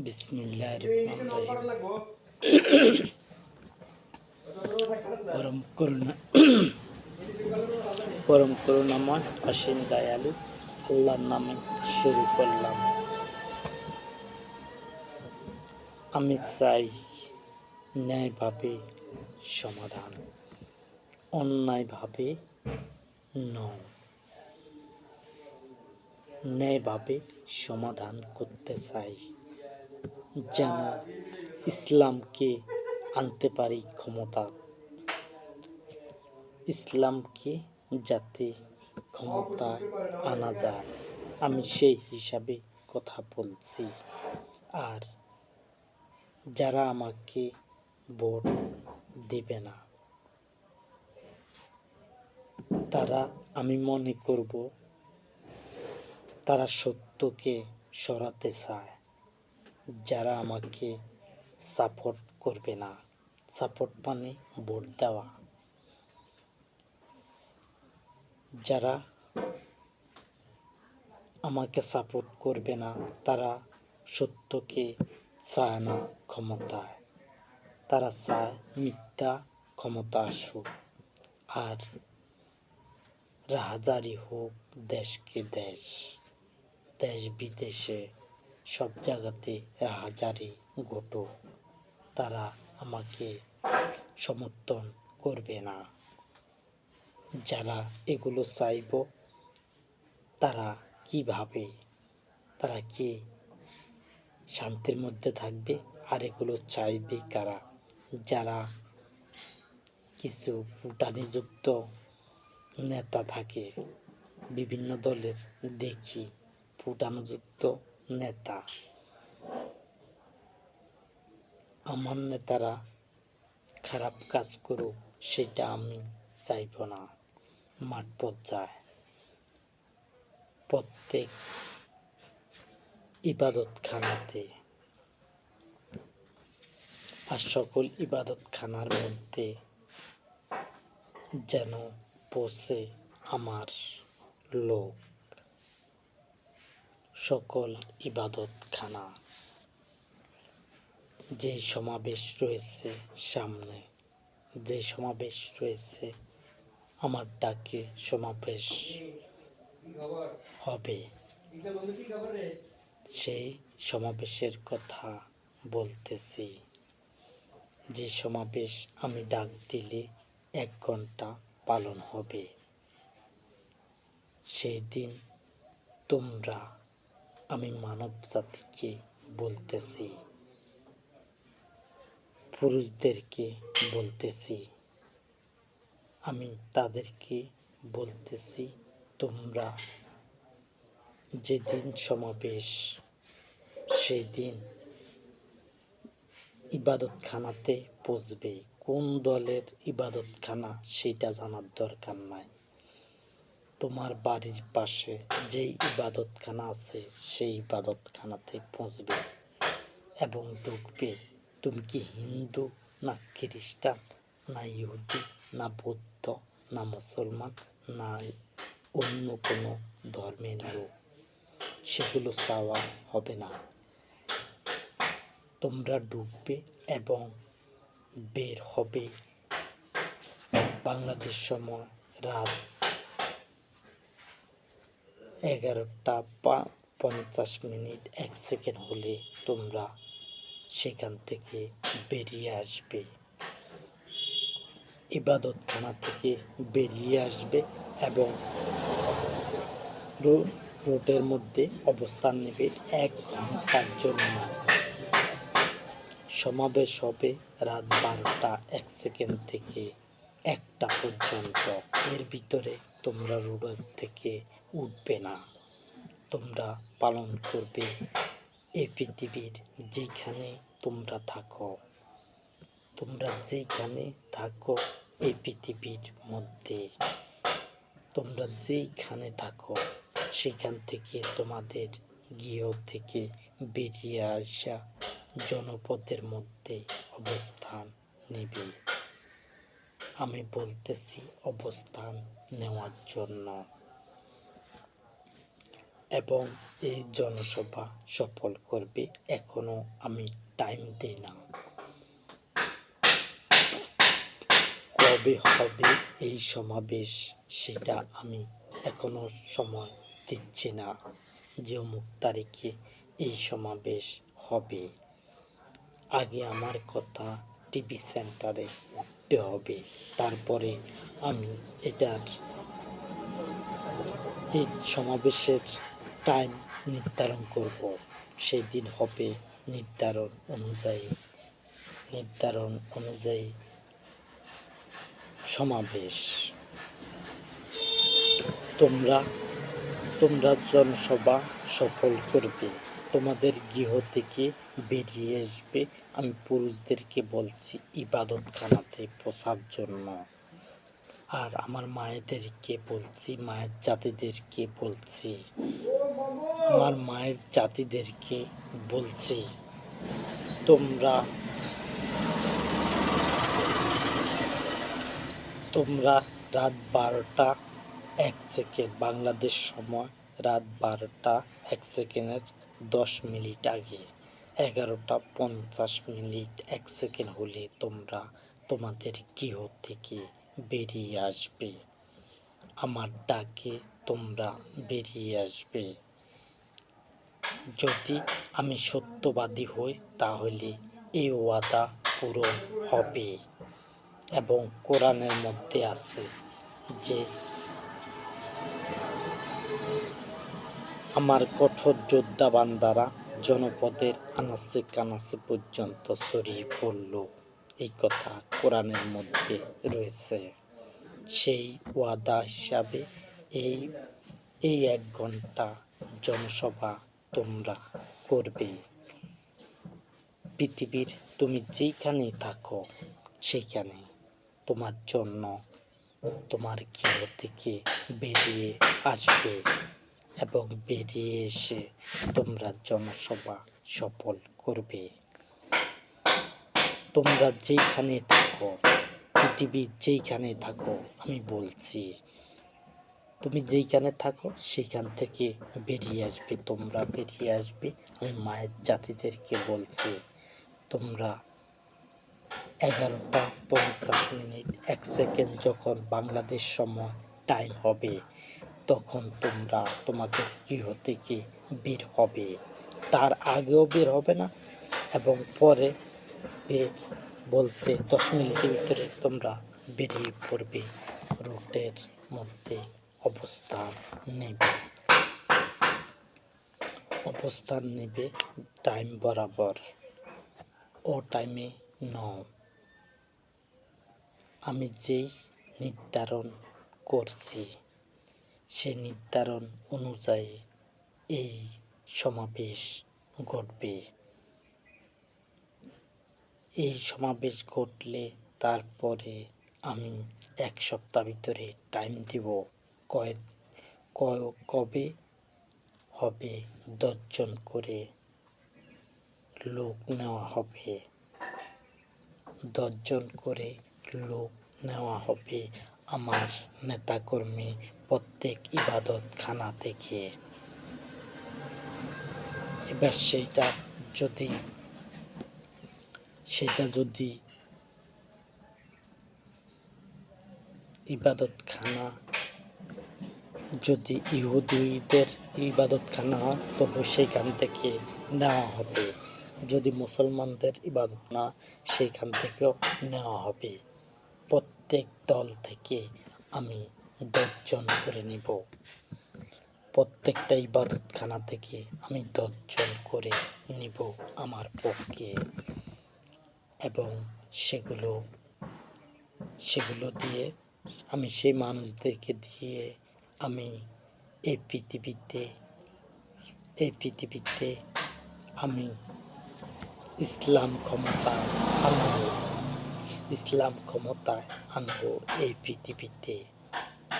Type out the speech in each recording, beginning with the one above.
বিসমিল্লাহির রহমানির রহিম। পরম করুণাময় অসীম দয়ালু আল্লাহর নামে শুরু করলাম। আমি চাই ন্যায়ভাবে সমাধান, অন্যায়ভাবে নয়। ন্যায়ভাবে সমাধান করতে চাই, যেন ইসলামকে আনতে পারি ক্ষমতা, ইসলামকে যাতে ক্ষমতায় আনা যায়, আমি সেই হিসাবে কথা বলছি। আর যারা আমাকে ভোট দেবে না, তারা, আমি মনে করব, তারা সত্যকে সরাতে চায়। যারা আমাকে সাপোর্ট করবে না, সাপোর্ট মানে ভোট দেওয়া, যারা আমাকে সাপোর্ট করবে না, তারা সত্যকে চায় না ক্ষমতায়। তারা চায় মিথ্যা ক্ষমতা আসুক, আর রাহাজারি হোক দেশকে দেশ, দেশ বিদেশে সব জায়গাতে রাহাজারি ঘটুক। তারা আমাকে সমর্থন করবে না। যারা এগুলো চাইব, তারা কিভাবে, তারা কি শান্তির মধ্যে থাকবে? আর এগুলো চাইবে কারা? যারা কিছু ফুটানিযুক্ত নেতা থাকে, বিভিন্ন দলের দেখি ফুটানোযুক্ত নেতা। আমার নেতারা খারাপ কাজ করুক, সেটা আমি চাইব না। মাঠ পর্যায়ে প্রত্যেক ইবাদতখানাতে, আর সকল ইবাদতখানার মধ্যে যেন পৌঁছে আমার লোক। সকল ইবাদতখানা, যে সমাবেশ রয়েছে সামনে, যে সমাবেশ রয়েছে, আমার ডাকে সমাবেশ হবে, সেই সমাবেশের কথা বলতেছি। যে সমাবেশ আমি ডাক দিলে 1 ঘন্টা পালন হবে। সেই দিন তোমরা, আমি মানব জাতিকে বলতেছি, পুরুষদেরকে বলতেছি, আমি তাদেরকে বলতেছি, তোমরা যেদিন সমাবেশ, সেই দিন ইবাদতখানাতে পৌঁছবে। কোন দলের ইবাদতখানা সেটা জানার দরকার নাই। তোমার বাড়ির পাশে যেই ইবাদতখানা আছে, সেই ইবাদতখানাতে পৌঁছবে এবং ঢুকবে। তুমি কি হিন্দু, না খ্রিস্টান, না ইহুদি, না বৌদ্ধ, না মুসলমান, না অন্য কোনো ধর্মের লোক, সেগুলো চাওয়া হবে না। তোমরা ঢুকবে এবং বের হবে বাংলাদেশ সময় রাত 11:50 1 সেকেন্ড হলে তোমরা সেখান থেকে বেরিয়ে আসবে, ইবাদতখানা থেকে বেরিয়ে আসবে এবং রোডের মধ্যে অবস্থান নেবে 1 ঘন্টার জন্য। সমাবেশ হবে রাত 12টা 1 সেকেন্ড থেকে 1টা পর্যন্ত। এর ভিতরে তোমরা রোড থেকে উঠবে না। তোমরা পালন করবে এই পৃথিবীর যেখানে তোমরা থাকো। তোমরা যেখানে থাকো এই পৃথিবীর মধ্যে, তোমরা যেইখানে থাকো সেখান থেকে তোমাদের গৃহ থেকে বেরিয়ে আসা জনপদের মধ্যে অবস্থান নেবে। আমি বলতেছি অবস্থান নেওয়ার জন্য। এবং এই জনসভা সফল করবে। এখনো আমি টাইম দিই না। কবে হবে এই সমাবেশ সেটা আমি এখনো সময় দিচ্ছি না যে অমুক তারিখে এই সমাবেশ হবে। আগে আমার কথা টিভি সেন্টারে উঠতে হবে, তারপরে আমি এই সমাবেশের টাইম নির্ধারণ করব। সেই দিন হবে নির্ধারণ অনুযায়ী সমাবেশ। তোমরা জনসভা সফল করবে, তোমাদের গৃহ থেকে বেরিয়ে আসবে। আমি পুরুষদেরকে বলছি ইবাদতখানাতে বসার জন্য, আর আমার মায়েদেরকে বলছি, মায়ের জাতিদেরকে বলছি তোমরা রাত 12টা 1 সেকেন্ড বাংলাদেশ সময়, রাত 12টা 1 সেকেন্ডের 10 মিনিট আগে 11টা 50 মিনিট 1 সেকেন্ড হলে তোমরা তোমাদের গৃহ থেকে বেরিয়ে আসবে। আমার ডাকে তোমরা বেরিয়ে আসবে। যদি আমি সত্যবাদী হই তাহলে এই ওয়াদা পূরণ হবে। এবং কোরআনের মধ্যে আছে যে আমার কঠোর যোদ্ধা বান্দারা জনপদের আনাচে কানাচে পর্যন্ত ছড়িয়ে পড়ল। এই কথা কোরআনের মধ্যে রয়েছে। সেই ওয়াদা হিসাবে এই 1 ঘন্টা জনসভা তোমরা করবে। পৃথিবীর তুমি যেখানেই থাকো সেখানে তোমার জন্য তোমার গৃহ থেকে বেরিয়ে আসবে এবং বেরিয়ে এসে তোমরা জনসভা সফল করবে। তোমরা যেখানে থাকো, পৃথিবীর যেখানে থাকো, আমি বলছি তুমি যেখানে থাকো সেখান থেকে বেরিয়ে আসবে। তোমরা বেরিয়ে আসবে। আমি মায়ের জাতিদেরকে বলছি তোমরা 11টা 50 মিনিট 1 সেকেন্ড যখন বাংলাদেশ সময় টাইম হবে তখন তোমরা তোমাদের গৃহ থেকে বের হবে। তার আগেও বের হবে না এবং পরে বলতে 10 মিনিটের ভিতরে তোমরা বেরিয়ে পড়বে। রুটের মধ্যে অবস্থান নেবে টাইম বরাবর। ও টাইমে নও। আমি যেই নির্ধারণ করছি সেই নির্ধারণ অনুযায়ী এই সমাবেশ ঘটবে। এই সমাবেশ ঘটলে তারপরে আমি 1 সপ্তাহ ভিতরে টাইম দিব কবে হবে। 10 জন করে লোক নেওয়া হবে। 10 জন করে লোক নেওয়া হবে আমার নেতাকর্মী প্রত্যেক ইবাদতখানা থেকে। এবার সেটা যদি ইবাদতখানা যদি ইহুদিদের ইবাদতখানা হয় তবে সেখান থেকে নেওয়া হবে। যদি মুসলমানদের ইবাদত না, সেখান থেকেও নেওয়া হবে। প্রত্যেক দল থেকে আমি 10 জন করে নিব। প্রত্যেকটা ইবাদতখানা থেকে আমি 10 জন করে নিব আমার পক্ষে। এবং সেগুলো দিয়ে আমি সেই মানুষদেরকে দিয়ে আমি এই পৃথিবীতে আমি ইসলাম ক্ষমতায় আনবো এই পৃথিবীতে,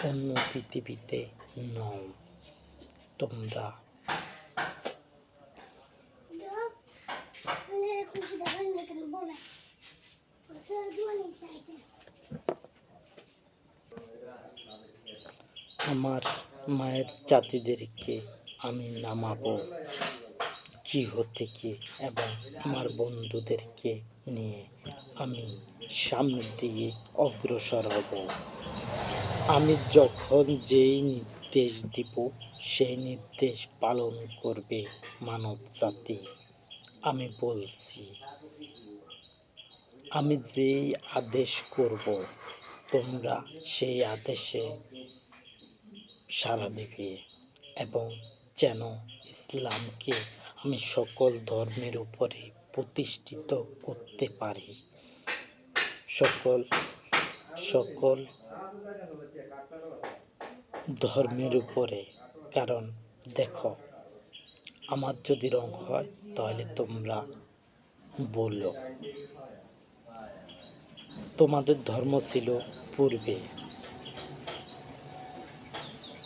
অন্য পৃথিবীতে নয়। তোমরা আমার মায়ের জাতিদেরকে আমি নামাবো গৃহ থেকে এবং আমার বন্ধুদেরকে নিয়ে আমি সামনের দিকে অগ্রসর হব। আমি যখন যেই নির্দেশ দিব সেই নির্দেশ পালন করবে মানব জাতি। আমি বলছি, আমি যেই আদেশ করব তোমরা সেই আদেশে সাড়া দিবে এবং যেন ইসলামকে আমি সকল ধর্মের উপরে প্রতিষ্ঠিত করতে পারি। সকল সকল ধর্মের উপরে। কারণ দেখো, আমার যদি রং হয় তাহলে তোমরা বলো তোমাদের ধর্ম ছিল পূর্বে,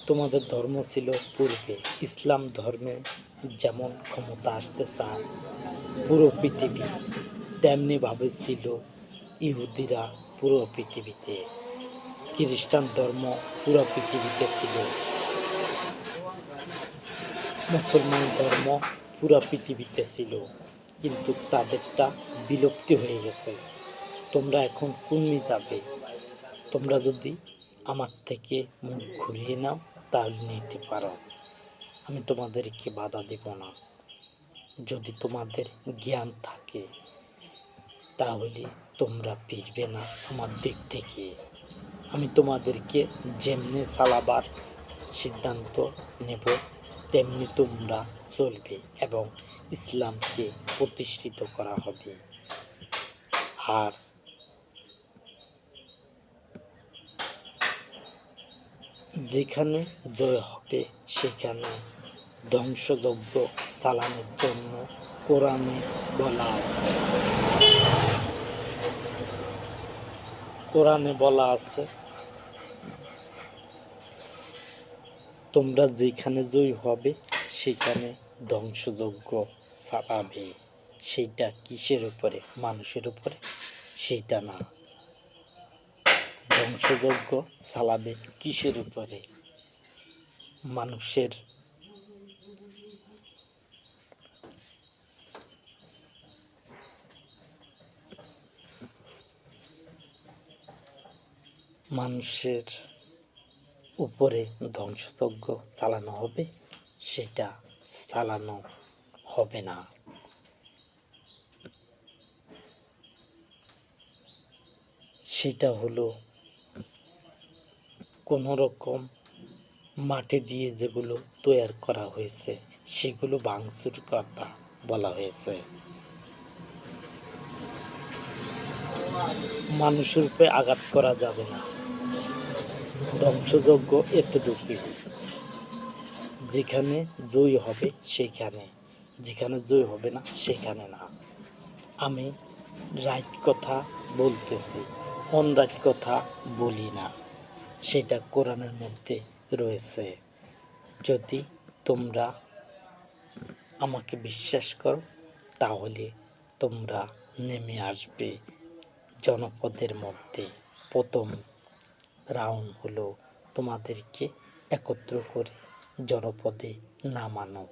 তোমাদের ধর্ম ছিল পূর্বে। ইসলাম ধর্মে যেমন ক্ষমতা আসতে চায় পুরো পৃথিবী, তেমনিভাবে ছিল ইহুদিরা পুরো পৃথিবীতে, খ্রিস্টান ধর্ম পুরো পৃথিবীতে ছিল, মুসলমান ধর্ম পুরো পৃথিবীতে ছিল, কিন্তু তাদেরটা বিলুপ্তি হয়ে গেছে। তোমরা এখন কোননি যাবে? তোমরা যদি আমার থেকে মুখ ঘুরিয়ে নাও তাহলে নিতে পারো, আমি তোমাদেরকে বাধা দেব না। যদি তোমাদের জ্ঞান থাকে তাহলে তোমরা ফিরবে না আমার দিক থেকে। আমি তোমাদেরকে যেমনি চালাবার সিদ্ধান্ত নেব তেমনি তোমরা চলবে এবং ইসলামকে প্রতিষ্ঠিত করা হবে। আর যেখানে জয় হবে সেখানে ধ্বংসযজ্ঞ চালানোর জন্য কোরআনে বলা আছে, কোরআনে বলা আছে তোমরা যেখানে জয় হবে সেখানে ধ্বংসযজ্ঞ চালাবে। সেইটা কিসের উপরে? মানুষের উপরে? সেইটা না, ধ্বংসযজ্ঞ চালাবে কিসের উপরে? মানুষের। মানুষের উপরে ধ্বংসযজ্ঞ চালানো হবে, সেটা চালানো হবে না। সেটা হলো কোনো রকম মাটি দিয়ে যেগুলো তৈরি করা হয়েছে সেগুলো ভাঙচুর কথা বলা হয়েছে। মানুষের উপরে আঘাত করা যাবে না। ধ্বংসযজ্ঞ এতটুকুই, যেখানে জয়ী হবে সেখানে, যেখানে জয়ী হবে না সেখানে না। আমি রাইট কথা বলতেছি, অনরাইট কথা বলি না, সেটা কোরআনের মধ্যে রয়েছে। যদি তোমরা আমাকে বিশ্বাস করো তাহলে তোমরা নেমে আসবে জনপদের মধ্যে। প্রথম রাউন্ড হলো তোমাদেরকে একত্র করে জনপদে নামানো।